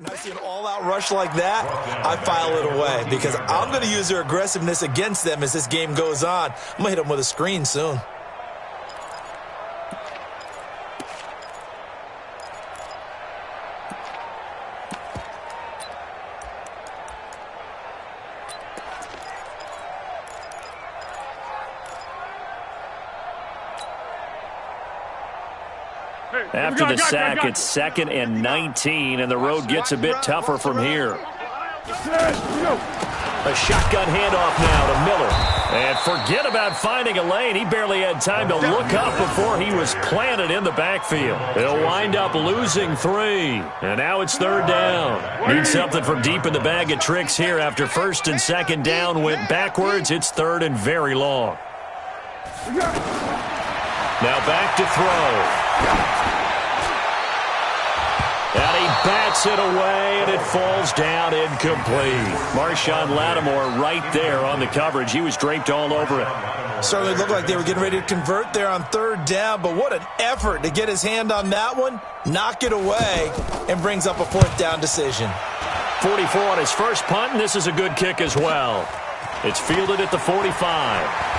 And I see an all-out rush like that, I file it away because I'm going to use their aggressiveness against them as this game goes on. I'm going to hit them with a screen soon. After the sack, it's 2nd and 19, and the road gets a bit tougher from here. A shotgun handoff now to Miller. And forget about finding a lane. He barely had time to look up before he was planted in the backfield. They'll wind up losing 3. And now it's 3rd down. Need something from deep in the bag of tricks here after 1st and 2nd down went backwards. It's 3rd and very long. Now back to throw. And he bats it away, and it falls down incomplete. Marshawn Lattimore right there on the coverage. He was draped all over it. Certainly looked like they were getting ready to convert there on 3rd down, but what an effort to get his hand on that one, knock it away, and brings up a 4th down decision. 44 on his first punt, and this is a good kick as well. It's fielded at the 45.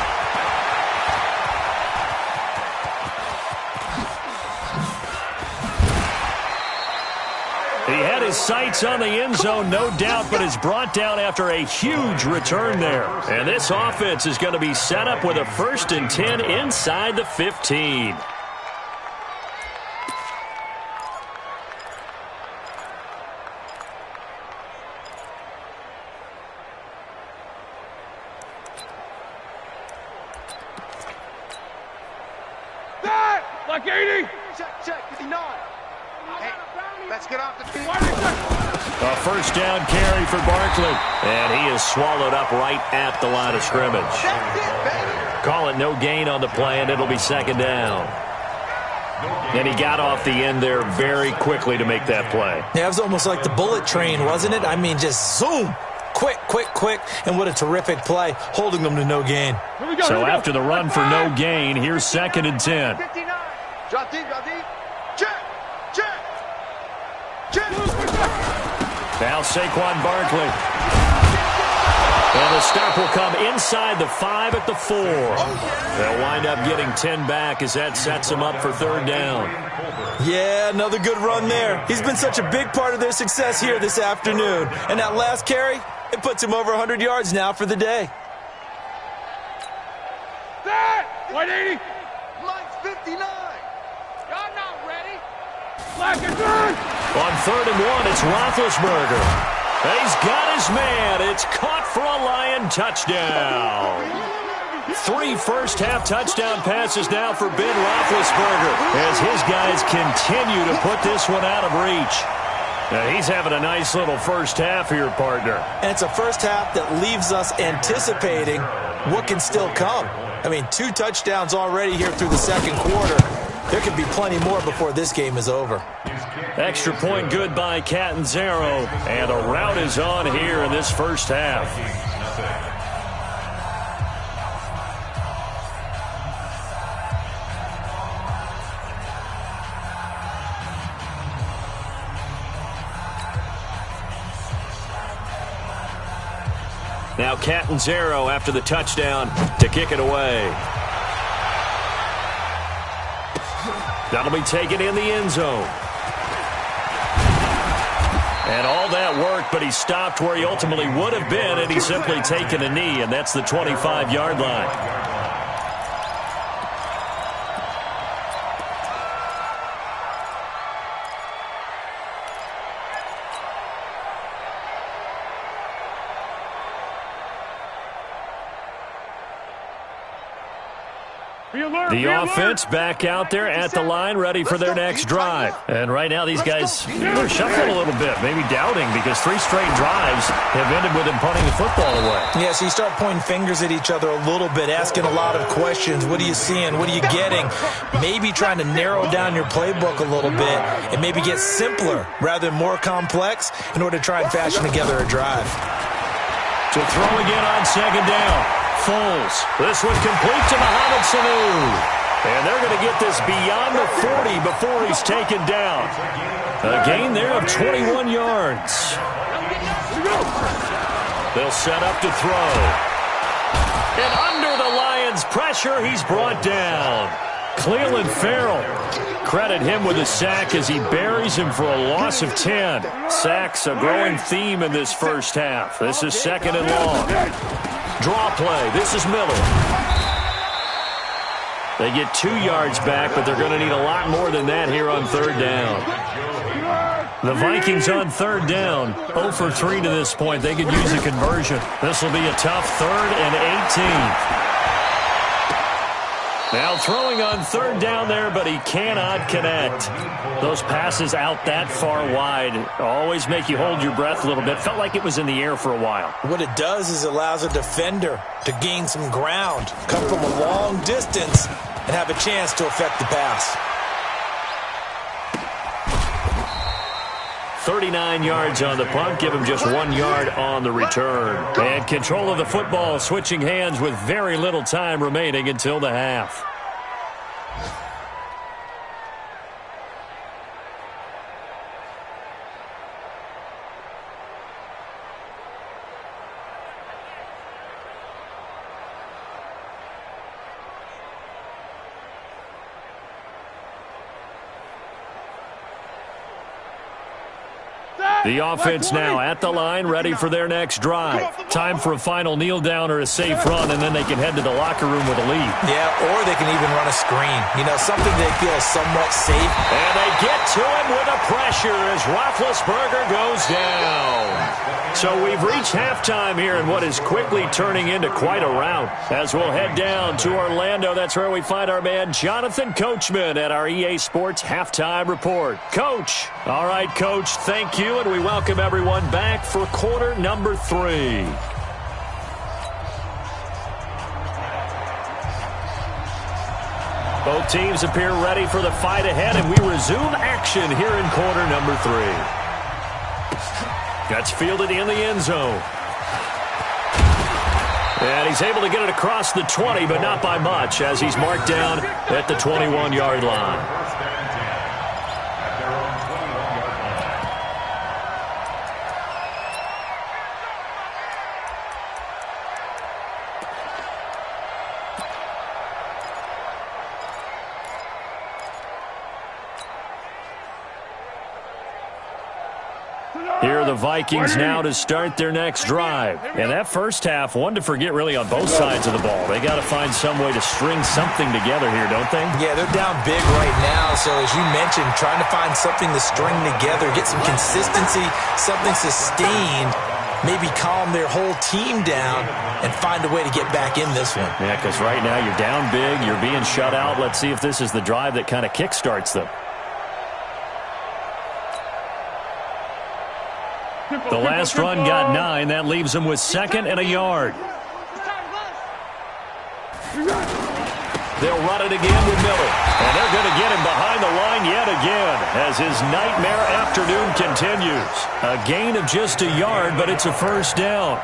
He had his sights on the end zone, no doubt, but is brought down after a huge return there. And this offense is going to be set up with a 1st and 10 inside the 15. Like 80. Check, 59. Hey, let's get off the field. A 1st down carry for Barkley. And he is swallowed up right at the line of scrimmage. That's it, baby. Call it no gain on the play, and it'll be 2nd down. And he got off the end there very quickly to make that play. Yeah, it was almost like the bullet train, wasn't it? I mean, just zoom. Quick, and what a terrific play, holding them to no gain. So after the run for no gain, here's 2nd and 10. 59. Drop deep. Check. Now Saquon Barkley. And the stop will come inside the 5 at the 4. They'll wind up getting 10 back as that sets them up for 3rd down. Yeah, another good run there. He's been such a big part of their success here this afternoon. And that last carry, it puts him over 100 yards now for the day. That! 180. Lights 59. Y'all not ready. Black and third. On 3rd and 1, it's Roethlisberger. He's got his man. It's caught for a Lion touchdown. 3 first-half touchdown passes now for Ben Roethlisberger as his guys continue to put this one out of reach. Now he's having a nice little first half here, partner. And it's a first half that leaves us anticipating what can still come. I mean, 2 touchdowns already here through the 2nd quarter. There could be plenty more before this game is over. Extra point good by Catanzaro, and a rout is on here in this first half. Now Catanzaro after the touchdown to kick it away. That'll be taken in the end zone. And all that work, but he stopped where he ultimately would have been, and he's simply taken a knee, and that's the 25-yard line. The offense back out there at the line, ready for their next drive. And right now, these guys are shuffling a little bit, maybe doubting, because 3 straight drives have ended with them punting the football away. Yeah, so you start pointing fingers at each other a little bit, asking a lot of questions. What are you seeing? What are you getting? Maybe trying to narrow down your playbook a little bit and maybe get simpler rather than more complex in order to try and fashion together a drive. To throw again on 2nd down. Foles. This one complete to Mohamed Sanu. And they're going to get this beyond the 40 before he's taken down. A gain there of 21 yards. They'll set up to throw. And under the Lions' pressure, he's brought down. Cleveland Farrell. Credit him with a sack as he buries him for a loss of 10. Sacks a growing theme in this first half. This is second and long. Draw play. This is Miller. They get 2 yards back, but they're going to need a lot more than that here on third down. The Vikings on third down, 0 for 3 to this point. They could use a conversion. This will be a tough 3rd and 18. Now throwing on third down there, but he cannot connect. Those passes out that far wide always make you hold your breath a little bit. Felt like it was in the air for a while. What it does is it allows a defender to gain some ground, come from a long distance, and have a chance to affect the pass. 39 yards on the punt, give him just 1 yard on the return. And control of the football switching hands with very little time remaining until the half. The offense now at the line, ready for their next drive. Time for a final kneel down or a safe run, and then they can head to the locker room with a lead. Yeah, or they can even run a screen. You know, something they feel somewhat safe. And they get to him with the pressure as Roethlisberger goes down. So we've reached halftime here in what is quickly turning into quite a rout. As we'll head down to Orlando, that's where we find our man Jonathan Coachman at our EA Sports Halftime Report. Coach. All right, Coach, thank you, and we welcome everyone back for quarter number 3. Both teams appear ready for the fight ahead, and we resume action here in quarter number 3. That's fielded in the end zone. And he's able to get it across the 20, but not by much, as he's marked down at the 21-yard line. Here are the Vikings now to start their next drive. And that first half, one to forget really on both sides of the ball. They got to find some way to string something together here, don't they? Yeah, they're down big right now. So as you mentioned, trying to find something to string together, get some consistency, something sustained, maybe calm their whole team down and find a way to get back in this one. Yeah, because right now you're down big, you're being shut out. Let's see if this is the drive that kind of kickstarts them. The last run got 9. That leaves them with 2nd and a yard. They'll run it again with Miller. And they're going to get him behind the line yet again as his nightmare afternoon continues. A gain of just a yard, but it's a first down.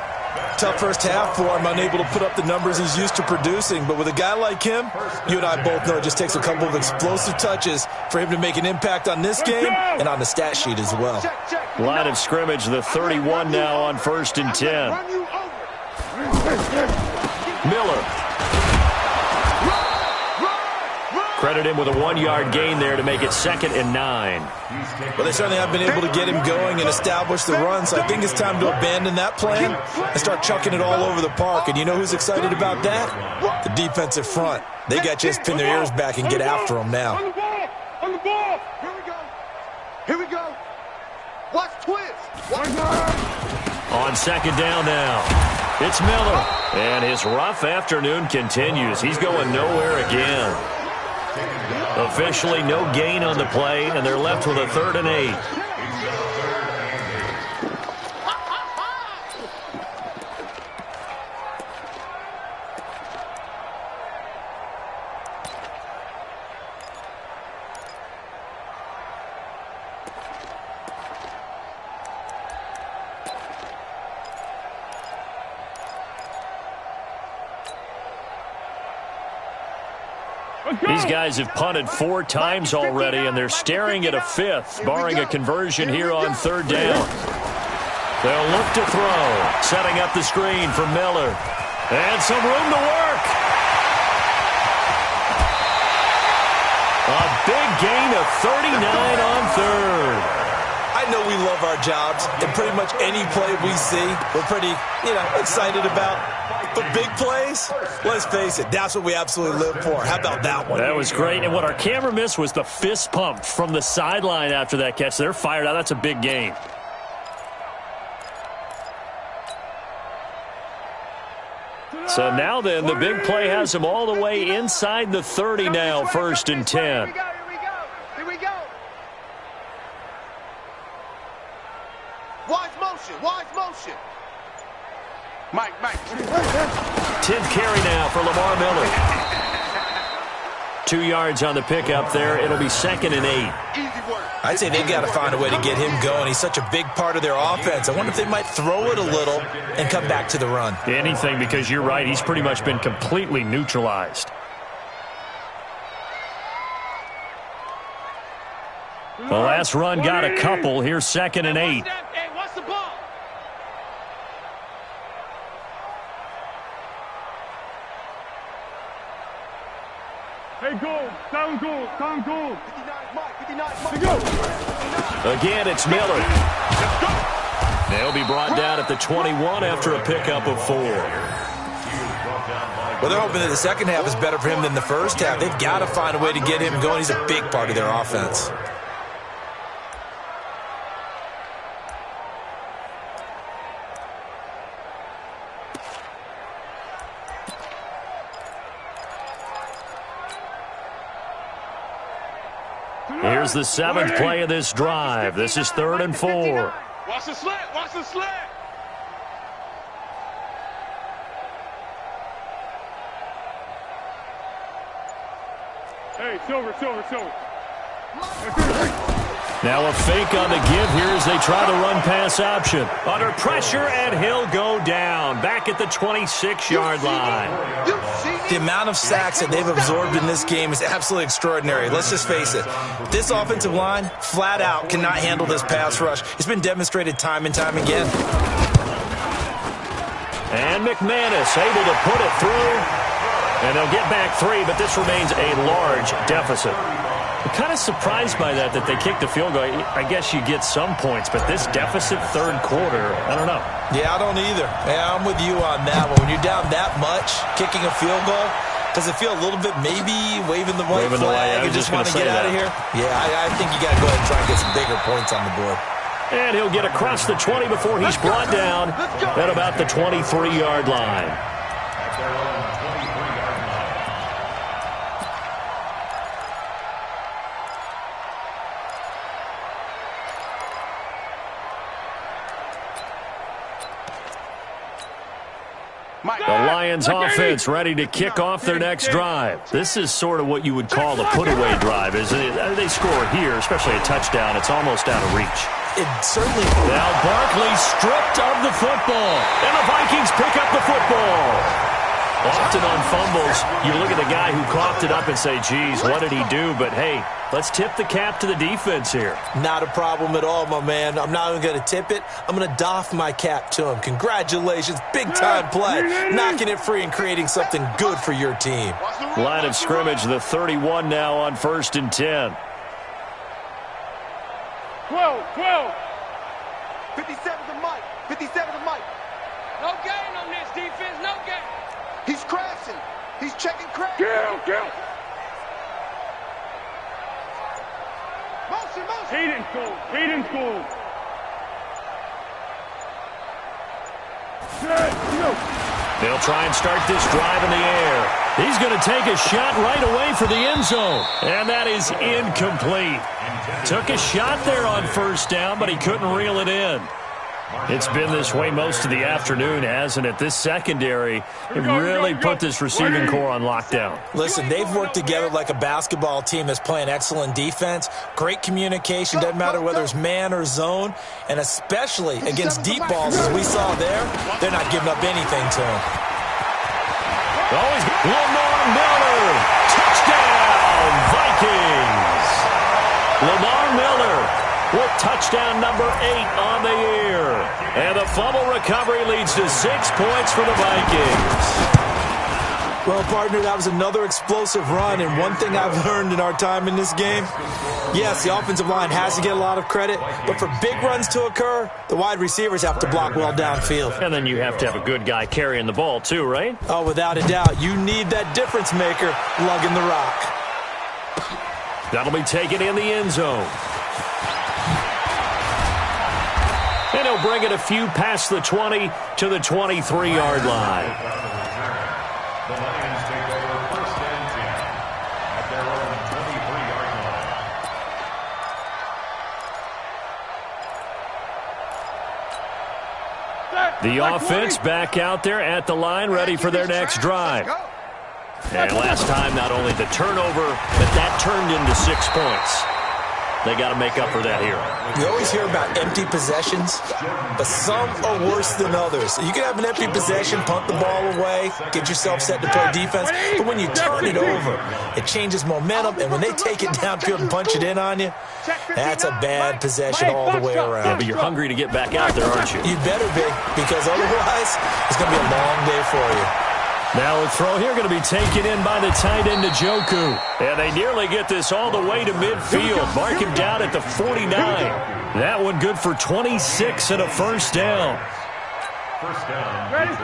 Tough first half for him, unable to put up the numbers he's used to producing. But with a guy like him, you and I both know it just takes a couple of explosive touches for him to make an impact on this game and on the stat sheet as well. Line of scrimmage, the 31 now on 1st and 10. Miller. Credit him with a 1-yard gain there to make it 2nd and 9. Well, they certainly have been able to get him going and establish the run, so I think it's time to abandon that plan and start chucking it all over the park. And you know who's excited about that? The defensive front. They got just pin their ears back and get after him now. On the ball! On the ball! Here we go! Here we go! Watch twist! Watch On 2nd down now, it's Miller. And his rough afternoon continues. He's going nowhere again. Officially no gain on the play, and they're left with a 3rd and 8. These guys have punted 4 times already, and they're staring at a 5th, barring a conversion here on 3rd down. They'll look to throw, setting up the screen for Miller. And some room to work. A big gain of 39 on 3rd. I know we love our jobs, and pretty much any play we see, we're pretty, excited about. But big plays, let's face it, that's what we absolutely live for. How about that one? That was great, and what our camera missed was the fist pump from the sideline after that catch. They're fired out. That's a big gain. So now then, the big play has them all the way inside the 30 now, 1st and 10. Here we go. Wise motion. Mike. 10th carry now for Lamar Miller. 2 yards on the pickup there. It'll be 2nd and 8. Easy work. I'd say they've got to find a way to get him going. He's such a big part of their offense. I wonder if they might throw it a little and come back to the run. Anything, because you're right. He's pretty much been completely neutralized. The last run got a couple. Here's 2nd and 8. Hey, what's the ball? Hey, goal. Down goal. 59's Mike. Again, it's Miller. They'll be brought down at the 21 after a pickup of 4. Well, they're hoping that the second half is better for him than the first half. They've got to find a way to get him going. He's a big part of their offense. Here's the 7th play of this drive. This is 3rd and 4. Watch the slant. Hey, Silver. Now a fake on the give here as they try the run-pass option. Under pressure, and he'll go down. Back at the 26-yard line. The amount of sacks that they've absorbed in this game is absolutely extraordinary. Let's just face it. This offensive line, flat out, cannot handle this pass rush. It's been demonstrated time and time again. And McManus able to put it through. And they'll get back 3, but this remains a large deficit. I'm kind of surprised by that they kicked the field goal. I guess you get some points, but this deficit 3rd quarter, I don't know. Yeah, I don't either. Yeah, I'm with you on that one. When you're down that much, kicking a field goal, does it feel a little bit maybe waving the white flag and just want to get out of here? Yeah, I think you got to go ahead and try and get some bigger points on the board. And he'll get across the 20 before he's brought down at about the 23-yard line. The Lions offense ready to kick off their next drive. This is sort of what you would call a put-away drive, isn't it? They score here, especially a touchdown. It's almost out of reach. It certainly... Now Barkley stripped of the football, and the Vikings pick up the football. Often on fumbles, you look at the guy who coughed it up and say, geez, what did he do? But, hey, let's tip the cap to the defense here. Not a problem at all, my man. I'm not even going to tip it. I'm going to doff my cap to him. Congratulations. Big-time play. Knocking it free and creating something good for your team. Line of scrimmage, the 31 now on 1st and 10. 12. 57 to Mike. 57 to Mike. No gain on this defense. No gain. He's crashing. He's checking crash. Kill. Motion. Hayden's goal. They'll try and start this drive in the air. He's going to take a shot right away for the end zone. And that is incomplete. Took a shot there on 1st down, but he couldn't reel it in. It's been this way most of the afternoon, hasn't it? This secondary really put this receiving core on lockdown. Listen, they've worked together like a basketball team that's playing excellent defense. Great communication, doesn't matter whether it's man or zone, and especially against deep balls, as we saw there, they're not giving up anything to him. Always Lamar Miller. Touchdown. Lamar Miller with touchdown number 8 on the year. And the fumble recovery leads to 6 points for the Vikings. Well, partner, that was another explosive run, and one thing I've learned in our time in this game, yes, the offensive line has to get a lot of credit, but for big runs to occur, the wide receivers have to block well downfield. And then you have to have a good guy carrying the ball too, right? Oh, without a doubt. You need that difference maker lugging the rock. That'll be taken in the end zone. And he'll bring it a few past the 20 to the 23-yard line. The Lions take over first and 10 at their own 23-yard line. The offense back out there at the line, ready for their next drive. And last time, not only the turnover, but that turned into 6 points. They got to make up for that here. You always hear about empty possessions, but some are worse than others. You can have an empty possession, punt the ball away, get yourself set to play defense, but when you turn it over, it changes momentum, and when they take it downfield and punch it in on you, that's a bad possession all the way around. Yeah, but you're hungry to get back out there, aren't you? You better be, because otherwise, it's going to be a long day for you. Now a throw here going to be taken in by the tight end, Njoku. And they nearly get this all the way to midfield. Mark him down at the 49. That one good for 26 and a first down.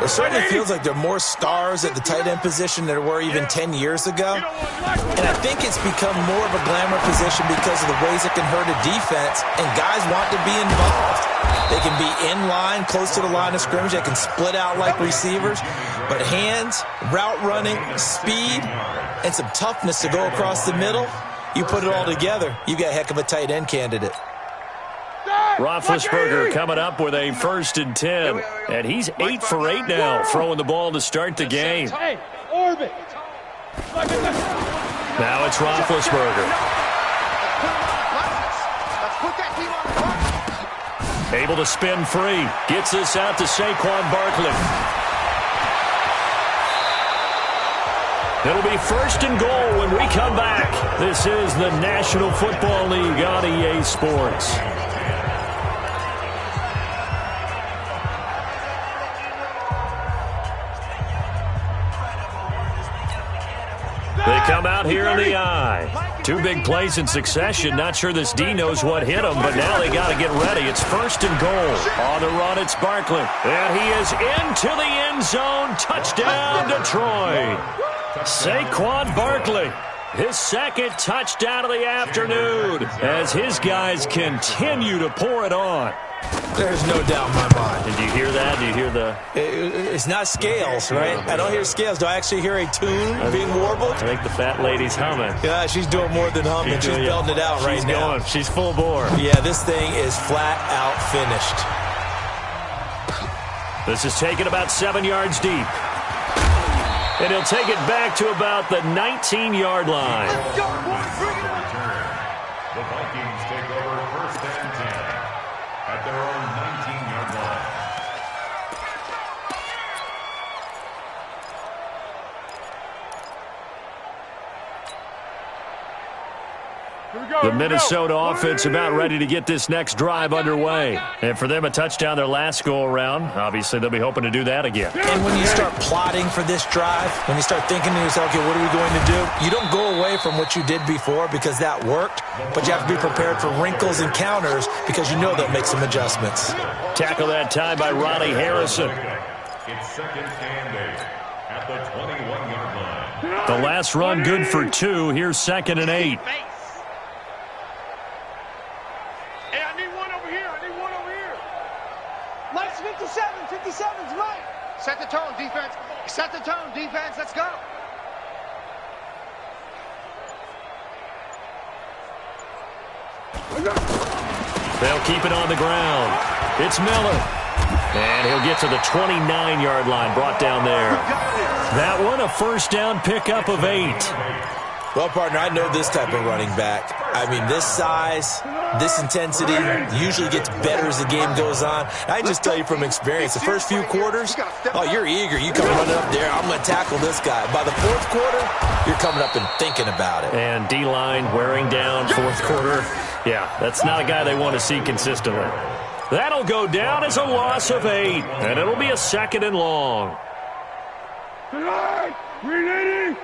It certainly feels like there are more stars at the tight end position than there were even 10 years ago. And I think it's become more of a glamour position because of the ways it can hurt a defense, and guys want to be involved. They can be in line, close to the line of scrimmage. They can split out like receivers. But hands, route running, speed, and some toughness to go across the middle, you put it all together, you got a heck of a tight end candidate. Roethlisberger coming up with a 1st and 10. And he's 8 for 8 now, throwing the ball to start the game. Hey, orbit. Now it's Roethlisberger. Let's put that team on the clock. Able to spin free. Gets this out to Saquon Barkley. It'll be 1st and goal when we come back. This is the National Football League on EA Sports. They come out here in the eye. 2 big plays in succession. Not sure this D knows what hit him, but now they got to get ready. It's 1st and goal. On the run, it's Barkley. And he is into the end zone. Touchdown, Detroit. Saquon Barkley, his 2nd touchdown of the afternoon, as his guys continue to pour it on. There's no doubt in my mind. Did you hear that? Do you hear the... It's not scales, right? I don't hear scales. Do I actually hear a tune being warbled? I think the fat lady's humming. Yeah, she's doing more than humming. She's belting it out right now. She's full bore. Yeah, this thing is flat out finished. This is taken about 7 yards deep. And he'll take it back to about the 19-yard line. The Vikings take over 1st and 10 at their own 19-yard line. The Minnesota offense about ready to get this next drive underway. And for them, a touchdown their last go-around. Obviously, they'll be hoping to do that again. And when you start plotting for this drive, when you start thinking to yourself, okay, what are we going to do? You don't go away from what you did before because that worked, but you have to be prepared for wrinkles and counters because you know they'll make some adjustments. Tackle that time by Ronnie Harrison. It's 2nd and 8 at the 21-yard line. The last run good for 2. Here's 2nd and 8. Hey, I need one over here. Mike's 57's Mike. Set the tone, defense. Set the tone, defense. Let's go. They'll keep it on the ground. It's Miller. And he'll get to the 29-yard line, brought down there. That one, a 1st down pickup of 8. Well, partner, I know this type of running back. I mean, this size, This intensity usually gets better as the game goes on. I just tell you from experience, the first few quarters, oh, you're eager. You come running up there, I'm going to tackle this guy. By the fourth quarter, you're coming up and thinking about it. And D-line wearing down fourth quarter. Yeah, that's not a guy they want to see consistently. That'll go down as a loss of 8, and it'll be a 2nd and long. Tonight, relating.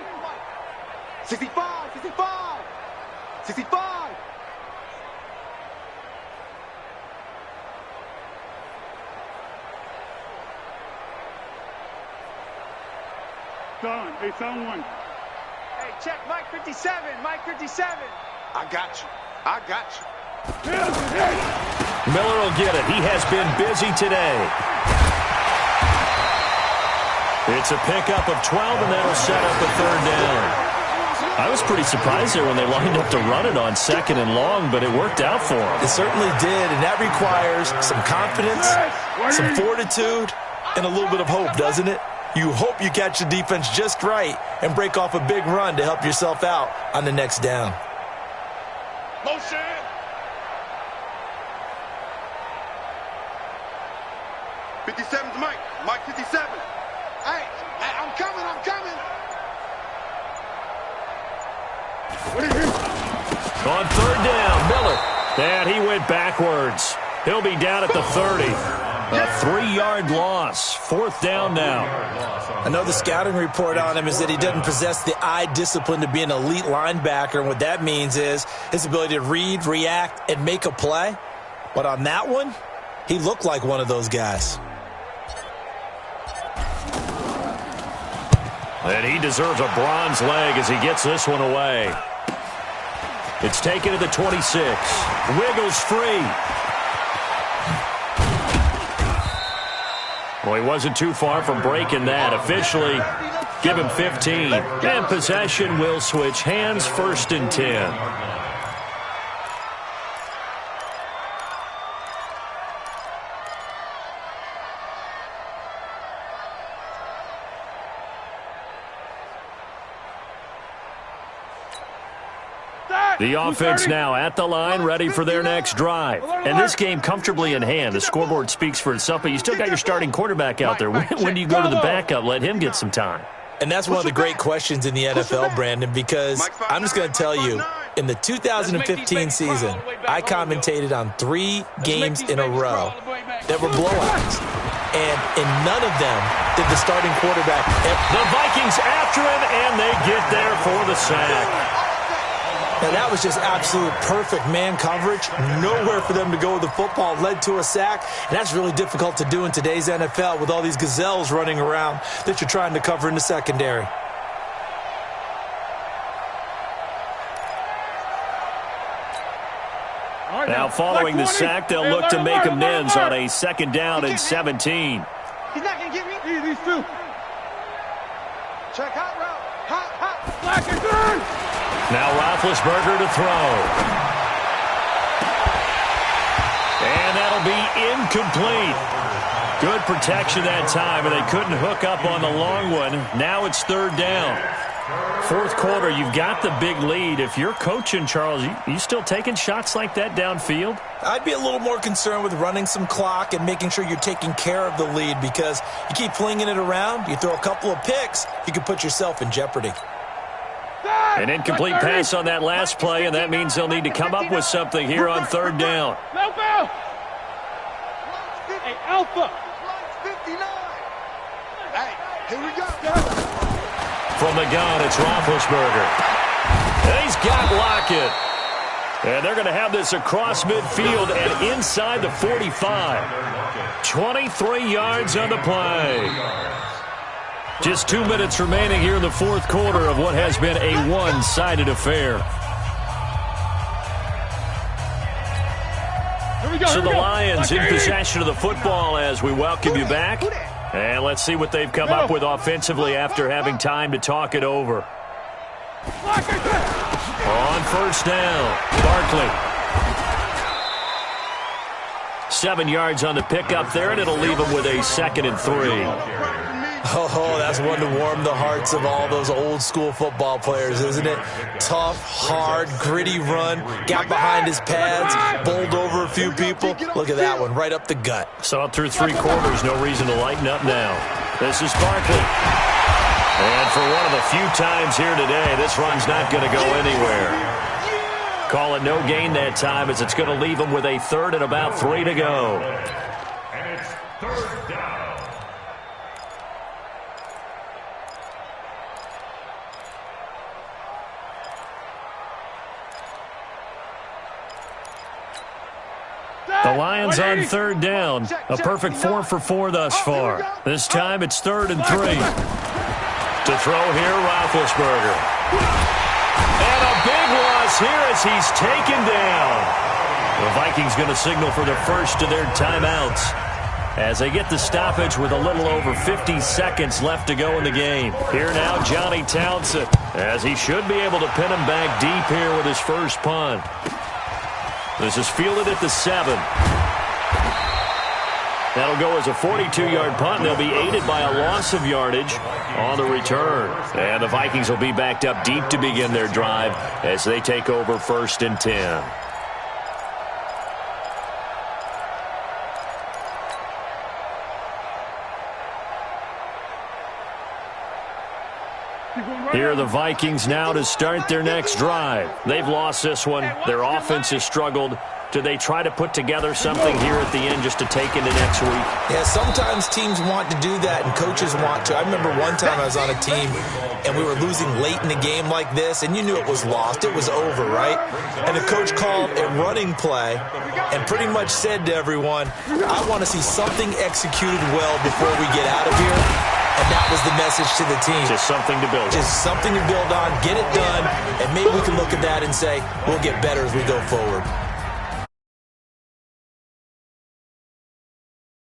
65, 65, 65. Down, hey, sound 1. Hey, check Mike 57, Mike 57. I got you. I got you. Miller will get it. He has been busy today. It's a pickup of 12, and that'll set up a 3rd down. I was pretty surprised there when they lined up to run it on 2nd and long, but it worked out for them. It certainly did, and that requires some confidence, some fortitude, and a little bit of hope, doesn't it? You hope you catch the defense just right and break off a big run to help yourself out on the next down. Motion. '57's Mike. Mike 57. Hey, I'm coming. I'm coming. On 3rd down, Miller. And he went backwards. He'll be down at the 30. A 3-yard loss. 4th down now. I know the scouting report on him is that he doesn't possess the eye discipline to be an elite linebacker, and what that means is his ability to read, react, and make a play. But on that one, he looked like one of those guys. And he deserves a bronze leg as he gets this one away. It's taken to the 26. Wiggles free. Well, he wasn't too far from breaking that. Officially, give him 15. And possession will switch hands, 1st and 10. The offense now at the line, ready for their next drive. And this game comfortably in hand. The scoreboard speaks for itself, but you still got your starting quarterback out there. When do you go to the backup? Let him get some time. And that's one of the great questions in the NFL, Brandon, because I'm just going to tell you, in the 2015 season, I commentated on 3 games in a row that were blowouts. And in none of them did the starting quarterback ever. The Vikings after him, and they get there for the sack. Now, that was just absolute perfect man coverage. Nowhere for them to go with the football. Led to a sack. And that's really difficult to do in today's NFL with all these gazelles running around that you're trying to cover in the secondary. Now, following the sack, they'll look to make amends on a 2nd down and 17. He's not going to get me. These 2. Check hot route. Hot. Black and turn. Now Roethlisberger to throw. And that'll be incomplete. Good protection that time, and they couldn't hook up on the long one. Now it's 3rd down. 4th quarter, you've got the big lead. If you're coaching, Charles, you still taking shots like that downfield? I'd be a little more concerned with running some clock and making sure you're taking care of the lead, because you keep flinging it around, you throw a couple of picks, you can put yourself in jeopardy. An incomplete pass on that last play, and that means they'll need to come up with something here on 3rd down. Alpha! Hey, Alpha! 59. Hey, here we go. From the gun, it's Roethlisberger. And he's got Lockett. And they're going to have this across midfield and inside the 45. 23 yards on the play. Just 2 minutes remaining here in the 4th quarter of what has been a one-sided affair. So the Lions in possession of the football as we welcome you back. And let's see what they've come up with offensively after having time to talk it over. On 1st down, Barkley. 7 yards on the pickup there, and it'll leave him with a 2nd and 3. Oh, that's one to warm the hearts of all those old school football players, isn't it? Tough, hard, gritty run, got behind his pads, bowled over a few people. Look at that one, right up the gut. Saw it through 3 quarters, no reason to lighten up now. This is Barkley. And for one of the few times here today, this run's not going to go anywhere. Call it no gain that time, as it's going to leave him with a third and about 3 to go. And it's third down. The Lions on third down. A perfect 4 for 4 thus far. This time it's 3rd and 3. To throw here, Roethlisberger. And a big loss here as he's taken down. The Vikings going to signal for the first of their timeouts as they get the stoppage with a little over 50 seconds left to go in the game. Here now, Johnny Townsend, as he should be able to pin him back deep here with his first punt. This is fielded at the 7. That'll go as a 42-yard punt, and they'll be aided by a loss of yardage on the return. And the Vikings will be backed up deep to begin their drive as they take over 1st and 10. Here are the Vikings now to start their next drive. They've lost this one. Their offense has struggled. Do they try to put together something here at the end just to take into next week? Yeah, sometimes teams want to do that and coaches want to. I remember one time I was on a team and we were losing late in the game like this, and you knew it was lost. It was over, right? And the coach called a running play and pretty much said to everyone, I want to see something executed well before we get out of here. And that was the message to the team. Just something to build on. Just something to build on, get it done, and maybe we can look at that and say, we'll get better as we go forward.